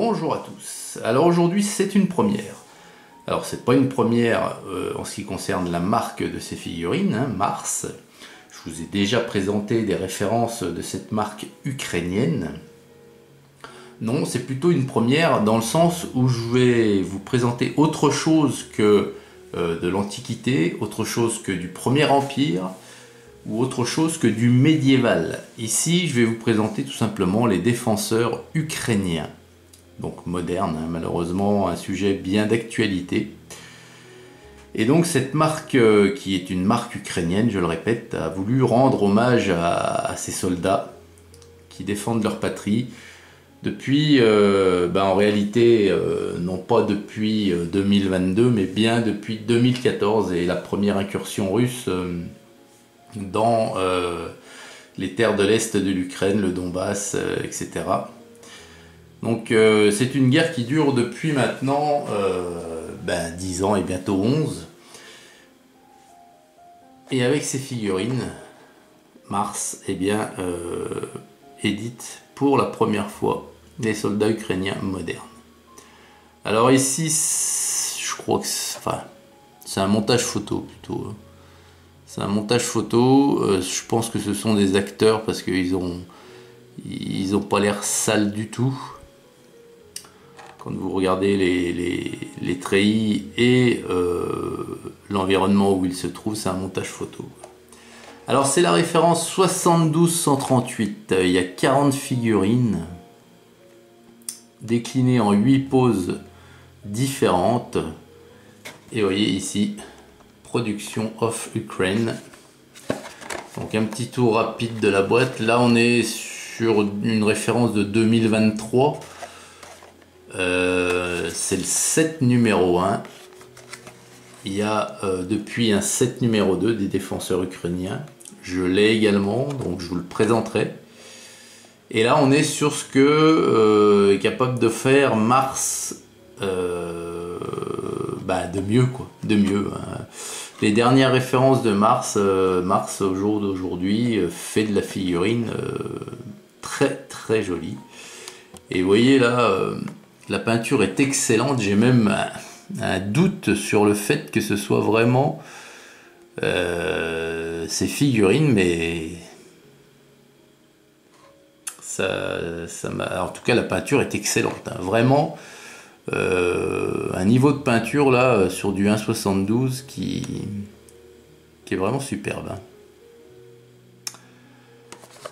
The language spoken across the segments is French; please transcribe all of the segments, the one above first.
Bonjour à tous. Alors aujourd'hui c'est une première. Alors c'est pas une première en ce qui concerne la marque de ces figurines, hein, Mars. Je vous ai déjà présenté des références de cette marque ukrainienne. Non, c'est plutôt une première dans le sens où je vais vous présenter autre chose que de l'Antiquité, autre chose que du Premier Empire ou autre chose que du médiéval. Ici, je vais vous présenter tout simplement les défenseurs ukrainiens. Donc moderne, hein, malheureusement un sujet bien d'actualité. Et donc cette marque, qui est une marque ukrainienne, je le répète, a voulu rendre hommage à ces soldats qui défendent leur patrie depuis, en réalité, non pas depuis 2022, mais bien depuis 2014 et la première incursion russe dans les terres de l'Est de l'Ukraine, le Donbass, etc. Donc c'est une guerre qui dure depuis maintenant 10 ans et bientôt 11. Et avec ces figurines, Mars édite pour la première fois des soldats ukrainiens modernes. Alors ici, je crois que c'est un montage photo plutôt. C'est un montage photo, je pense que ce sont des acteurs parce qu'ils ont pas l'air sales du tout. Quand vous regardez les treillis et l'environnement où ils se trouvent, c'est un montage photo. Alors c'est la référence 72138, il y a 40 figurines déclinées en 8 poses différentes. Et vous voyez ici, Production of Ukraine. Donc un petit tour rapide de la boîte. Là on est sur une référence de 2023. C'est le set numéro 1. Il y a depuis un set numéro 2 des défenseurs ukrainiens. Je l'ai également, donc je vous le présenterai. Et là on est sur ce que est capable de faire Mars de mieux, quoi. De mieux, hein. Les dernières références de Mars, Mars au jour d'aujourd'hui fait de la figurine très très jolie. Et vous voyez là, la peinture est excellente. J'ai même un doute sur le fait que ce soit vraiment ces figurines, mais en tout cas la peinture est excellente, hein. Vraiment un niveau de peinture là sur du 1,72 qui est vraiment superbe, hein.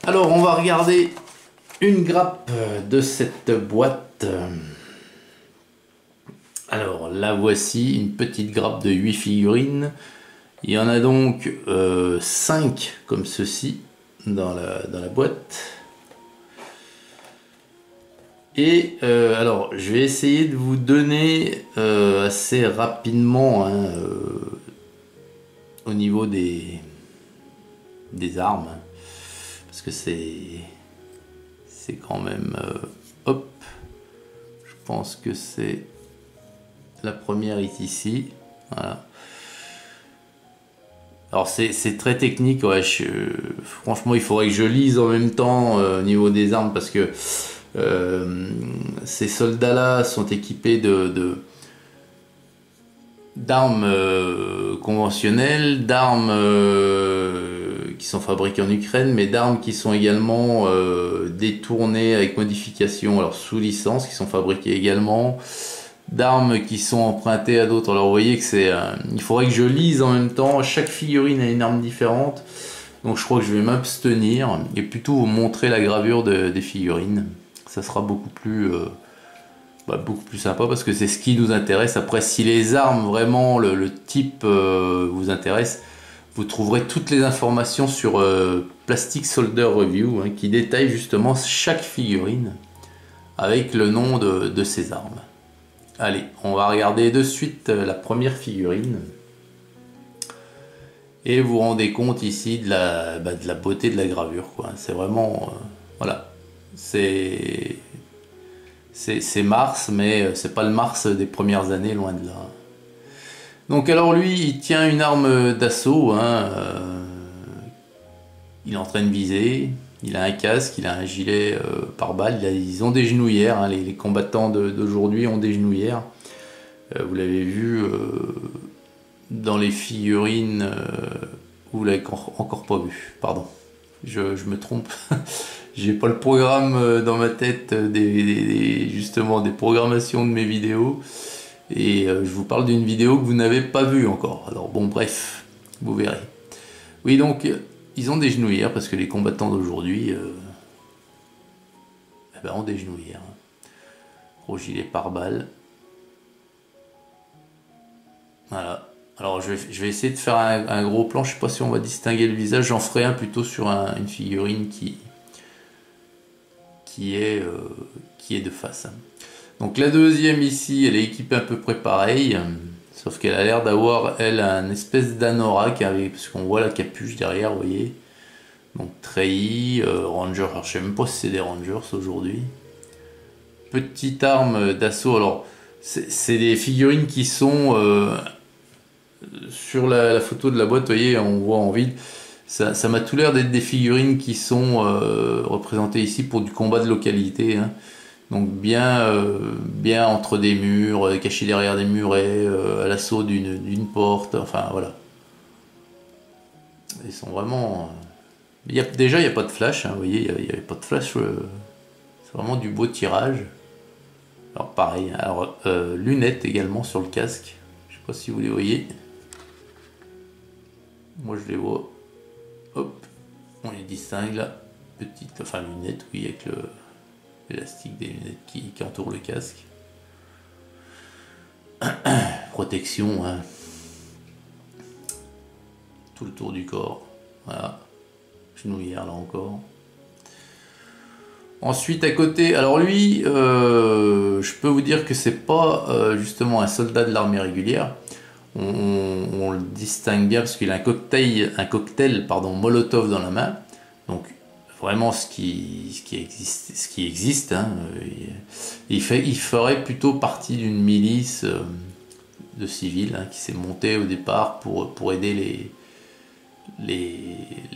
Alors on va regarder une grappe de cette boîte. Alors la voici, une petite grappe de 8 figurines. Il y en a donc 5 comme ceci dans la boîte. Et alors je vais essayer de vous donner assez rapidement, hein, au niveau des armes, hein, parce que c'est quand même hop, je pense que c'est la première est ici, voilà. Alors c'est très technique, ouais, franchement il faudrait que je lise en même temps au niveau des armes, parce que ces soldats là sont équipés d'armes conventionnelles, d'armes qui sont fabriquées en Ukraine, mais d'armes qui sont également détournées avec modification, alors sous licence, qui sont fabriquées également, d'armes qui sont empruntées à d'autres. Alors vous voyez que il faudrait que je lise en même temps. Chaque figurine a une arme différente, donc je crois que je vais m'abstenir et plutôt vous montrer la gravure des figurines. Ça sera beaucoup plus sympa, parce que c'est ce qui nous intéresse. Après, si les armes, vraiment le type vous intéresse, vous trouverez toutes les informations sur Plastic Soldier Review, hein, qui détaille justement chaque figurine avec le nom de ces armes. Allez, on va regarder de suite la première figurine. Et vous vous rendez compte ici de la beauté de la gravure, quoi. C'est vraiment... voilà. C'est Mars, mais c'est pas le Mars des premières années, loin de là. Donc alors lui, il tient une arme d'assaut, hein, il est en train de viser. Il a un casque, il a un gilet pare-balles, ils ont des genouillères, hein, les combattants d'aujourd'hui ont des genouillères. Vous l'avez vu dans les figurines, vous l'avez encore pas vu, pardon. Je me trompe. J'ai pas le programme dans ma tête justement des programmations de mes vidéos. Et je vous parle d'une vidéo que vous n'avez pas vue encore. Alors bon, bref, vous verrez. Oui, donc, ils ont des genouillères parce que les combattants d'aujourd'hui ont des genouillères. Gros gilet pare-balles. Voilà. Alors, je vais essayer de faire un gros plan. Je sais pas si on va distinguer le visage. J'en ferai un plutôt sur une figurine qui est de face. Donc la deuxième ici, elle est équipée à peu près pareil, sauf qu'elle a l'air d'avoir, elle, un espèce d'anorak, parce qu'on voit la capuche derrière, vous voyez. Donc treillis, Ranger, alors je sais même pas si c'est des Rangers aujourd'hui. Petite arme d'assaut, alors c'est des figurines qui sont sur la photo de la boîte, vous voyez, on voit en vide. Ça m'a tout l'air d'être des figurines qui sont représentées ici pour du combat de localité, hein. Donc bien entre des murs, cachés derrière des murets, à l'assaut d'une porte, enfin voilà. Ils sont vraiment... déjà, il n'y a pas de flash, hein, vous voyez, il n'y avait pas de flash, c'est vraiment du beau tirage. Alors pareil, alors, lunettes également sur le casque, je sais pas si vous les voyez. Moi je les vois, hop, on les distingue là, petites, enfin lunettes, oui, avec l'élastique des lunettes qui entoure le casque. Protection, hein. Tout le tour du corps, voilà, genouillère là encore. Ensuite à côté, alors lui, je peux vous dire que c'est pas justement un soldat de l'armée régulière. On le distingue bien parce qu'il a un cocktail Molotov dans la main. Donc vraiment ce qui existe, hein. Il ferait plutôt partie d'une milice de civils, hein, qui s'est montée au départ pour aider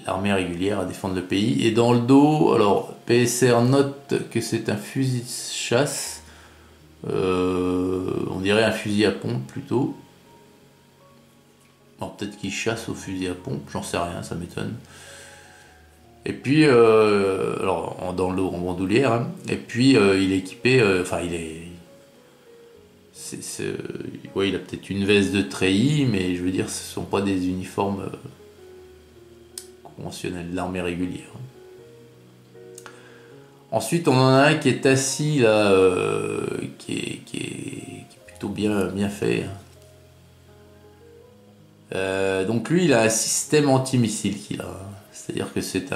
l'armée régulière à défendre le pays. Et dans le dos, alors PSR note que c'est un fusil de chasse, on dirait un fusil à pompe plutôt. Alors peut-être qu'il chasse au fusil à pompe, j'en sais rien, ça m'étonne. Et puis, alors dans le dos en bandoulière, hein. Et puis il est équipé, enfin il a peut-être une veste de treillis, mais je veux dire, ce ne sont pas des uniformes conventionnels de l'armée régulière. Ensuite, on en a un qui est assis là, qui est plutôt bien fait. Donc lui, il a un système antimissile qu'il a. C'est-à-dire que c'est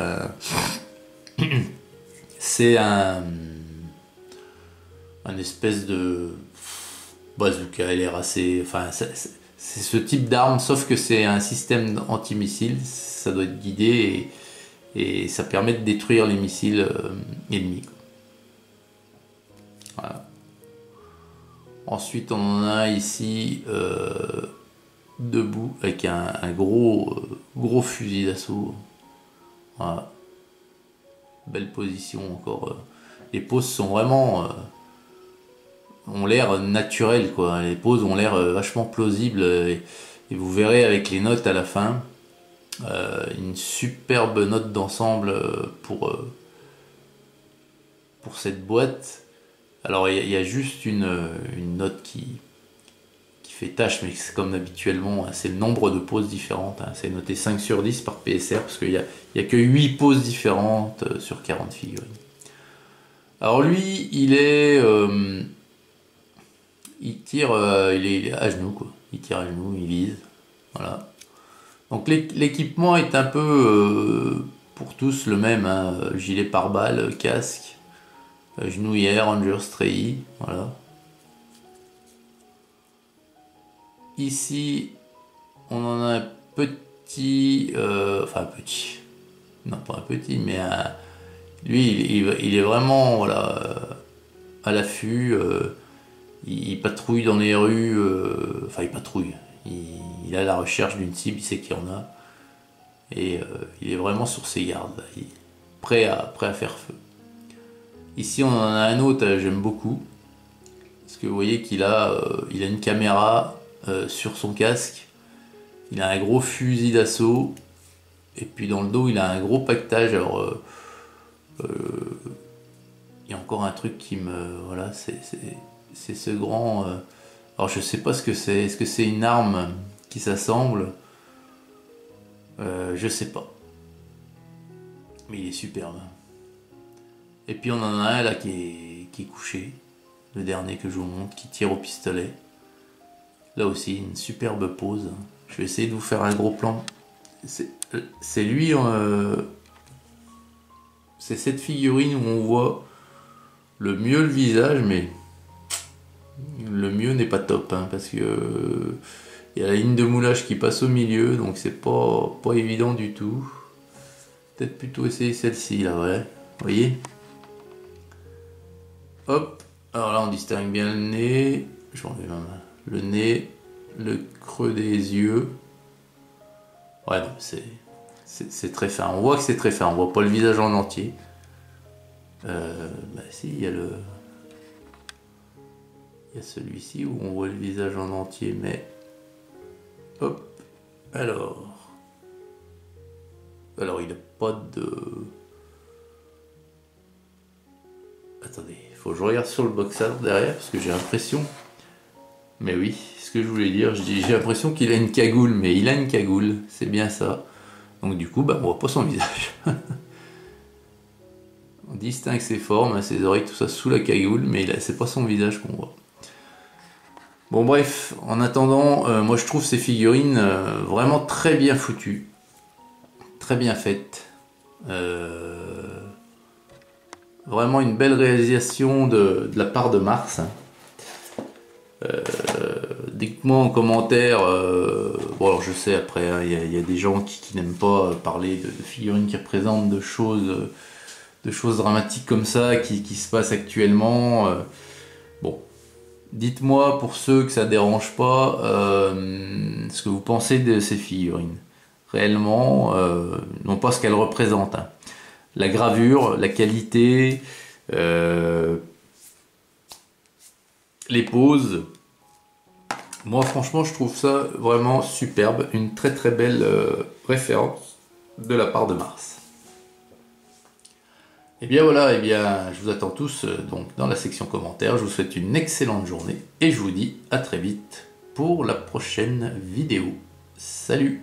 un espèce de bazooka, elle est assez, enfin c'est ce type d'arme, sauf que c'est un système antimissile, ça doit être guidé et ça permet de détruire les missiles ennemis. Voilà. Ensuite, on en a ici debout avec un gros fusil d'assaut. Voilà. Belle position encore. Les poses sont vraiment ont l'air naturelles, quoi. Les poses ont l'air vachement plausibles et vous verrez avec les notes à la fin une superbe note d'ensemble pour cette boîte. Alors il y a juste une note qui fait tâche, mais c'est comme habituellement, c'est le nombre de poses différentes, hein. C'est noté 5 sur 10 par PSR parce qu'il n'y a que 8 poses différentes sur 40 figurines. Alors lui, il tire, il est à genoux, quoi. Il tire à genoux, il vise. Voilà. Donc l'équipement est un peu pour tous le même, hein. Gilet pare-balles, casque, genouillère, Ranger treillis, voilà. Ici, on en a un petit, enfin un petit, non pas un petit, mais lui, il est vraiment, voilà, à l'affût. Il patrouille dans les rues, enfin il patrouille, il est à la recherche d'une cible, il sait qu'il y en a, et il est vraiment sur ses gardes. prêt à faire feu. Ici on en a un autre, j'aime beaucoup. Parce que vous voyez qu'il a, il a une caméra sur son casque. Il a un gros fusil d'assaut. Et puis dans le dos il a un gros paquetage. Alors il y a encore un truc qui me... Voilà, c'est ce grand... alors je sais pas ce que c'est. Est-ce que c'est une arme qui s'assemble? Je sais pas. Mais il est superbe. Et puis on en a un là qui est couché. Le dernier que je vous montre, qui tire au pistolet. Là aussi, une superbe pose. Je vais essayer de vous faire un gros plan. C'est lui... c'est cette figurine où on voit le mieux le visage, mais le mieux n'est pas top, hein, parce que il y a la ligne de moulage qui passe au milieu, donc c'est pas évident du tout. Peut-être plutôt essayer celle-ci là, ouais. Vous voyez? Hop. Alors là on distingue bien le nez. Je vais enlever ma main. Le nez, le creux des yeux. Ouais, non, c'est très fin. On voit que c'est très fin. On voit pas le visage en entier. Bah si, il y a celui-ci où on voit le visage en entier, mais hop. Alors il n'a pas de... Attendez, il faut que je regarde sur le boxer derrière parce que j'ai l'impression... Mais oui, ce que je voulais dire, j'ai l'impression qu'il a une cagoule, mais il a une cagoule, c'est bien ça. Donc du coup, bah, on voit pas son visage. On distingue ses formes, ses oreilles, tout ça sous la cagoule, mais c'est pas son visage qu'on voit. Bon bref, en attendant, moi je trouve ces figurines vraiment très bien foutues, très bien faites. Vraiment une belle réalisation de la part de Mars. Dites-moi en commentaire, bon alors je sais après, hein, y a des gens qui n'aiment pas parler de figurines qui représentent de choses dramatiques comme ça, qui se passent actuellement. Bon, dites-moi pour ceux que ça dérange pas, ce que vous pensez de ces figurines. Réellement, non pas ce qu'elles représentent. Hein. La gravure, la qualité, les poses. Moi franchement je trouve ça vraiment superbe, une très très belle référence de la part de Mars. Et bien voilà, et bien je vous attends tous donc dans la section commentaires, je vous souhaite une excellente journée et je vous dis à très vite pour la prochaine vidéo. Salut!